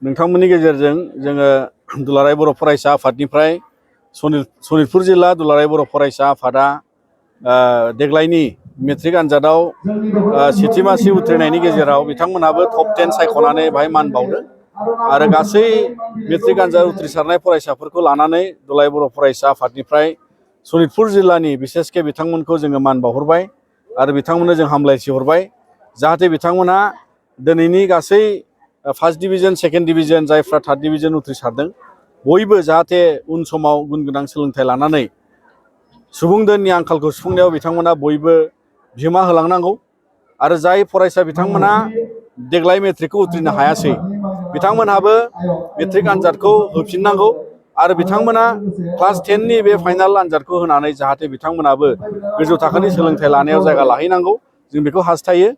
नोंथांमोननि गेजेरजों जोङो दुलाराय बर' फरायसा आफादनिफ्राय सनितपुर जिल्ला दुलाराय बर' फरायसा आफादा देग्लायनि मेट्रिक आनजादाव सेथि मासि उथ्रिनायनि गेजेराव बिथांमोनहाबो टप 10 सायख'नानै बाहाय मान बावदों आरो गासै मेट्रिक आनजाद उथ्रिसारनाय फरायसाफोरखौ लानानै दुलाराय बर' फरायसा आफादनिफ्राय सनितपुर जिल्लानि बिसेसके बिथांमोनखौ जोङो मान बावहरबाय आरो बिथांमोननो जों हामलायथि हरबाय जाहाथे बिथांमोनहा दिनैनि गासै फार्स्ट डिभिजन सेकेन्ड डिभिजन जायफ्रा थार्ड डिभिजन उथ्रिसारदों बयबो जाहाथे उन समाव गुन गोनां सोलोंथाइ लानानै सुबुं धोननि आंखालखौ सुफुंनायाव बिथांमोना बयबो बिहोमा होलांनांगौ आरो जाय फरायसा बिथांमोना देग्लाय मेट्रिकखौ उथ्रिनो हायासै बिथांमोनहाबो मेट्रिक आनजादखौ होफिननांगौ आरो बिथांमोना क्लास 10 नि बे फाइनाल आनजादखौ होनानै जाहाथे बिथांमोनाबो गोजौ थाखोनि सोलोंथाइ लानायाव जायगा लाहैनांगौ जों बेखौ हास्थायो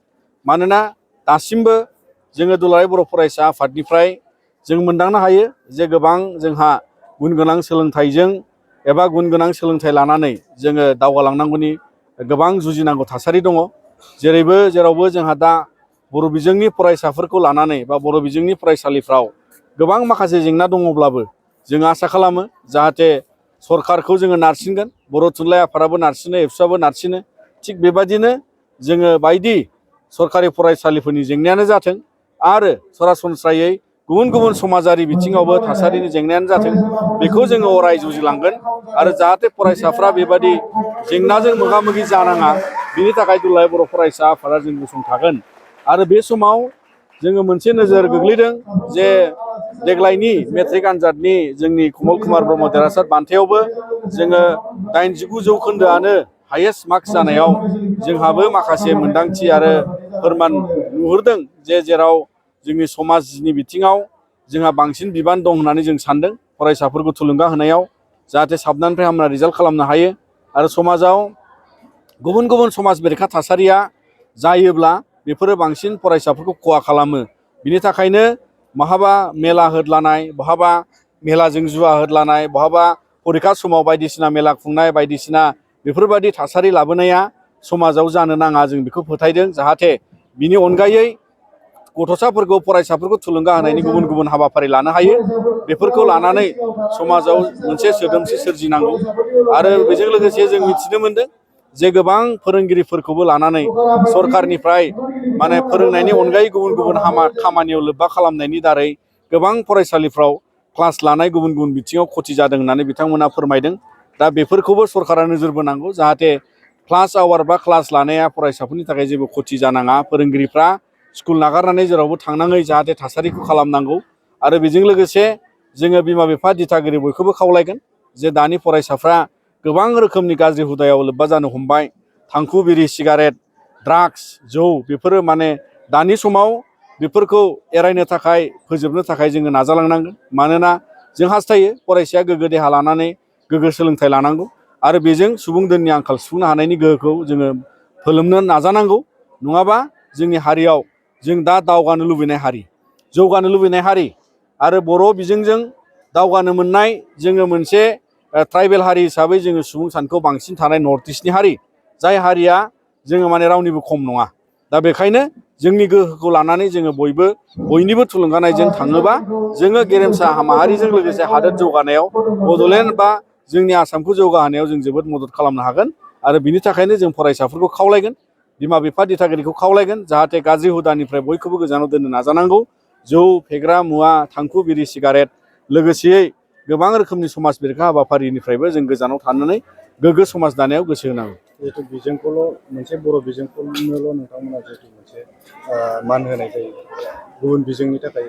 मानोना दासिमबो जोङो दुलाराय बर' फरायसा आफादनिफ्राय जों मोनदांनो हायो जे गोबां जोंहा गुन गोनां सोलोंथाइजों एबा गुन गोनां सोलोंथाइ लानानै जोङो दावगालांनांगौनि गोबां जुजिनांगौ थासारि दङ जेरावबो जोंहा दा बर' बिजोंनि फरायसाफोरखौ लानानै बा बर' बिजोंनि फरायसालिफ्राव गोबां माखासे जेंना दङब्लाबो जों आसा खालामो जाहाथे सरकारखौ जोङो नारसिनगोन बर' थुनलाइ आफादाबो नारसिनो एबसुआबो नारसिनो थिग बेबादिनो जोङो बायदि सरकारि फरायसालिफोरनि जेंनायानो जाथों आरो सरासनस्रायै गुबुन समाजारि बिथिङावबो थासारिनि जेंनायानो जाथों बेखौ जोङो अराय जुजिलांगोन आरो जाहाथे फरायसाफ्रा बेबादि जेंनाजों मोगा मोगि जानाङा बिनि थाखाय दुलाराय बर' फरायसा आफादा जों गसंथागोन आरो बे समाव जोङो मोनसे नोजोर गोग्लैदों जे देग्लायनि मेट्रिक आनजादनि जोंनि कमल कुमार ब्रह्म देरहासार बान्थायावबो जोङो 89 जौखोन्दोआनो हायेस्ट मार्क्स जानायाव जोंहाबो माखासे मोन्दांथि आरो फोरमान नुहुरदों जेराव जोंनि समाजनि बिथिङाव जोंहा बांसिन बिबान दं होननानै जों सानदों फरायसाफोरखौ थुलुंगा होनायाव जाहाथे साबनानिफ्राय हामना रिजाल्ट खालामनो हायो आरो समाजाव गुबुन समाज बेरेखा थासारिया जायोब्ला बेफोरो बांसिन फरायसाफोरखौ खहा खालामो बिनि थाखायनो बहाबा मेला होदलानाय बहाबा मेलाजों जुवा होदलानाय बहाबा परिखा समाव बायदिसिना मेला खुंनाय बायदिसिना बेफोरबायदि थासारि लाबोनाया समाजाव जानो नाङा जों बेखौ फोथायदों जाहाथे बिनि अनगायै गथ'साफोरखौ फरायसाफोरखौ थुलुंगा होनायनि गुबुन हाबाफारि लानो हायो बेफोरखौ लानानै समाजाव मोनसे सोदोमस्रि सोरजिनांगौ आरो बेजों लोगोसे जों मिथिनो मोनदों जे गोबां फोरोंगिरिफोरखौबो लानानै सरकारनिफ्राय माने फोरोंनायनि अनगायै गुबुन खामानियाव लोब्बा खालामनायनि दारै गोबां फरायसालिफ्राव क्लास लानाय गुबुन बिथिङाव खथि जादों होननानै बिथांमोना फोरमायदों दा बेफोरखौबो सरकारा नोजोर बोनांगौ जाहाथे क्लास आवार बा क्लास लानाया फरायसाफोरनि थाखाय जेबो खथि जानाङा फोरोंगिरिफ्रा स्कुल नागारनानै जेरावबो थांनाङै जाहाथे थासारिखौ खालामनांगौ आरो बेजों लोगोसे जोङो बिमा बिफा दिथागिरि बयखौबो खावलायगोन जे दानि फरायसाफ्रा गोबां रोखोमनि गाज्रि हुदायाव लोब्बा जानो हमबाय थांखु बिरि सिगारेट ड्राग्स जौ बेफोरो माने दानि समाव बेफोरखौ एरायनो थाखाय फोजोबनो थाखाय जोङो नाजालांनांगोन मानोना जों हास्थायो फरायसाया गोग्गो देहा लानानै गोग्गो सोलोंथाइ लानांगौ आरो बेजों सुबुं धोननि आंखाल सुफुंनो हानायनि गोहोखौ जोङो फोलोमनो नाजानांगौ नङाबा जोंनि हारियाव जों दा दावगानो लुबैनाय हारि जौगानो लुबैनाय हारि आरो बर' बिजोंजों दावगानो मोननाय जोङो मोनसे ट्राइबेल हारि हिसाबै जोङो सुबुं सानखोआव बांसिन थानाय नर्थ इस्टनि हारि जाय हारिया जोङो माने रावनिबो खम नङा दा बेखायनो जोंनि गोहोखौ लानानै जोङो बयनिबो थुलुंगानायजों थाङोबा जोङो गेरेमसा माहारिजों लोगोसे हादोर जौगानायाव बड'लेण्ड बा जोंनि आसामखौ जौगाहोनायाव जों जोबोद मदद खालामनो हागोन आरो बिनि थाखायनो जों फरायसाफोरखौ खावलायगोन बिमा बिफा दिथागिरिखौ खावलायगोन जाहाथे गाज्रि हुदानिफ्राय बयखौबो गोजानाव दोननो नाजानांगौ जौ फेग्रा मुवा थांखु बिरि सिगारेट लोगोसेयै गोबां रोखोमनि समाज बेरेखा हाबाफारिनिफ्रायबो जों गोजानाव थानानै गोग्गो समाज दानायाव गोसो होनांगौ जिहेतु बिजोंखौल' मोनसे बर' बिजोंखौल' नोंथांमोना जिहेतु मोनसे मान होनाय जायो गुबुन बिजोंनि थाखाय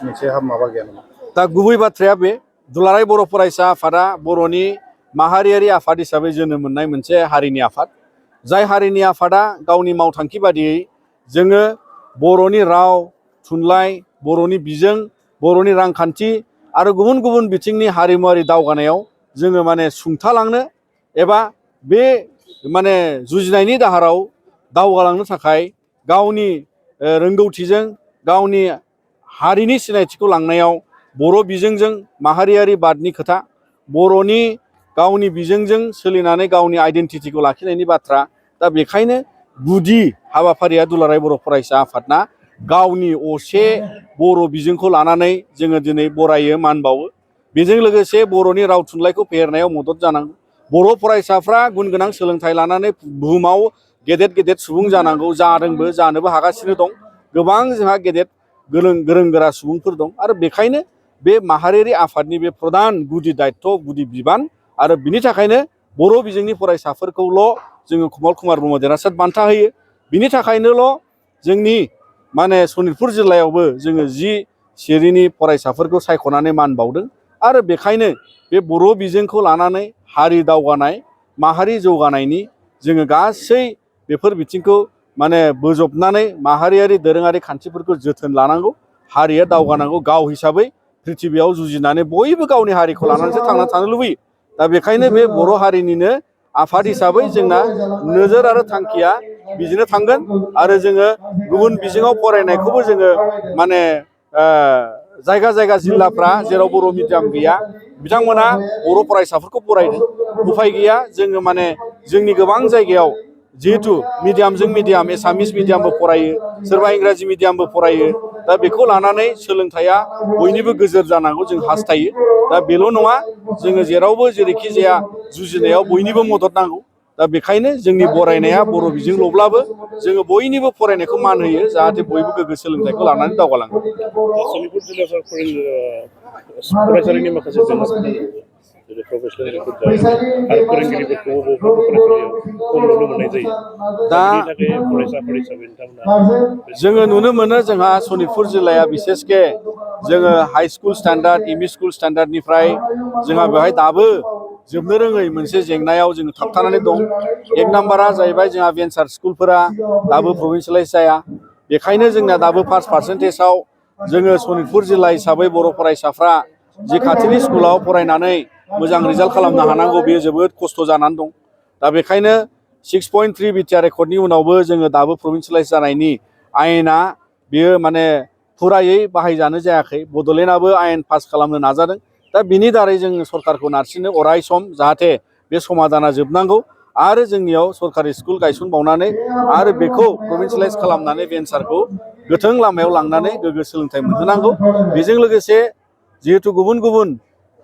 मोनसे माबा गैया नामा दा गुबै बाथ्राया बे दुलाराय बर' फरायसा आफादा बर'नि माहारियारि आफाद हिसाबै जोनोम मोननाय मोनसे हारिनि आफाद जाय हारिनि आफादा गावनि मावथांखि बादियै जोङो बर'नि राव थुनलाइ बर'नि बिजों बर'नि रांखान्थि आरो गुबुन बिथिंनि हारिमुवारि दावगानायाव जोङो माने सुंथालांनो एबा बे माने जुजिनायनि दाहाराव दावगालांनो थाखाय गावनि रोंगौथिजों गावनि हारिनि सिनायथिखौ लांनायाव बर' बिजोंजों माहारियारि बादनि खोथा बर'नि गावनि बिजोंजों सोलिनानै गावनि आइडेन्टिटिखौ लाखिनायनि बाथ्रा दा बेखायनो गुदि हाबाफारिया दुलाराय बर' फरायसा आफादना गावनि असे बर' बिजोंखौ लानानै जोङो दिनै बरायो मान बावो। बेजों लोगोसे बर'नि राव थुनलाइखौ फेहेरनायाव मदद जानांगौ। बर' फरायसाफ्रा गुन गोनां सोलोंथाइ लानानै बुहुमाव गेदेर गेदेर सुबुं जानांगौ, जादोंबो जानोबो हागासिनो दं। गोबां जोंहा गेदेर गोरों गोरा सुबुंफोर दं आरो बेखायनो बे माहारियारि आफादनि बे प्रधान गुदि दायित्व गुदि बिबान आरो बिनि थाखायनो बर' बिजोंनि फरायसाफोरखौल' जोङो कमल कुमार ब्रह्म देरहासात बान्था होयो। बिनि थाखायनोल' जोंनि माने सनितपुर जिल्लायावबो जोङो 10 सिरिनि फरायसाफोरखौ सायख'नानै मान बावदों आरो बेखायनो बे बर' बिजोंखौ लानानै हारि दावगानाय माहारि जौगानायनि जोङो गासै बेफोर बिथिंखौ माने बोजबनानै माहारियारि दोरोङारि खान्थिफोरखौ जोथोन लानांगौ। हारिया दावगानांगौ। गाव हिसाबै पृथिबियाव जुजिनानै बयबो गावनि हारिखौ लानानैसो थांनानै थानो लुबैयो। दा बेखायनो बे बर' हारिनिनो आफाद हिसाबै जोंना नोजोर आरो थांखिया बिदिनो थांगोन आरो जोङो गुबुन बिजोङाव फरायनायखौबो जोङो माने जायगा जायगा जिल्लाफ्रा जेराव बर' मिडियाम गैया बिथांमोना बर' फरायसाफोरखौ फरायदों। उफाय गैया जोङो माने जोंनि गोबां जायगायाव जिहेथु मिडियामजों मिडियाम एसामिस मिडियामबो फरायो, सोरबा इंराजि मिडियामबो फरायो। दा बेखौ लानानै सोलोंथाइया बयनिबो गोजोर जानांगौ जों हास्थायो। दा बेल' नङा, जोङो जेरावबो जेरैखि जाया जुजिनायाव बयनिबो मदद नांगौ। दा बेखायनो जोंनि बरायनाया बर' बिजोंल'ब्लाबो जोङो बयनिबो फरायनायखौ मान होयो जाहाथे बयबो गोग्गो सोलोंथाइखौ लानानै दावगालाङो। सनितपुर जिल्लायाव फरायसालिनि माखासे जेंनाफोर दङ, जेरै प्रफेसनेल रिक्रुट जायो आरो फोरोंगिरिफोरखौ बबेबा फरायसालियाव खम नुनो मोननाय जायो। दा दा बिनि थाखाय फरायसाफोर हिसाबै नोंथांमोना जोङो नुनो मोनो जोंहा सनितपुर जिल्लाया बिसेसके जोङो high school standard ME school स्टेन्डार्डनिफ्राय जोंहा बेवहाय दाबो जोबनो रोङै मोनसे जेंनायाव जोङो थाबथानानै दं। एक नाम्बारा जाहैबाय जोंहा भेन्सार स्कुलफोरा दाबो प्रभिन्सियेलाइज जाया। बेखायनो जोंना दाबो पास पार्सेन्टेजाव जोङो सनितपुर जिल्ला हिसाबै बर' फरायसाफ्रा जि खाथिनि स्कुलाव फरायनानै मोजां रिजाल्ट खालामनो हानांगौ बेयो जोबोद खस्थ' जानानै दं। दा बेखायनो 6.3 बिटिआर रेकर्डनि उनावबो जोङो दाबो प्रभिन्सियेलाइज जानायनि आयेना बेयो माने फुरायै बाहायजानो जायाखै। बड'लेण्डआबो आयेन पास खालामनो नाजादों। दा बिनि दारै जों सरकारखौ नारसिनो अराय सम जाहाथे बे समाधाना जोबनांगौ आरो जोंनियाव सरकारि स्कुल गायसनबावनानै आरो बेखौ प्रभिन्सियेलाइज खालामनानै भेन्सारखौ गोथों लामायाव लांनानै गोग्गो सोलोंथाइ मोनहोनांगौ। बेजों लोगोसे जिहेथु गुबुन गुबुन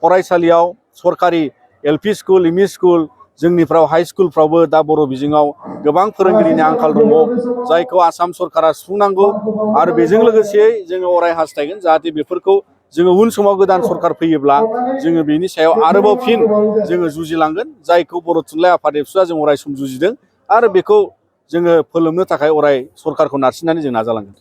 फरायसालियाव सरकारि एलपि स्कुल एमइ स्कुल जोंनिफ्राव हाइ स्कुलफ्रावबो दा बर' बिजोङाव गोबां फोरोंगिरिनि आंखाल दङ, जायखौ आसाम सरकारा सुफुंनांगौ आरो बेजों लोगोसेयै जोङो अराय हास्थायगोन जाहाथे बेफोरखौ जोङो उन समाव गोदान सरकार फैयोब्ला जोङो बेनि सायाव आरोबाव फिन जोङो जुजिलांगोन। जायखौ बर' थुनलाइ आफाद एबसुआ जों अराय सम जुजिदों आरो बेखौ जोङो फोलोमनो थाखाय अराय सरकारखौ नारसिननानै जों नाजालांगोन।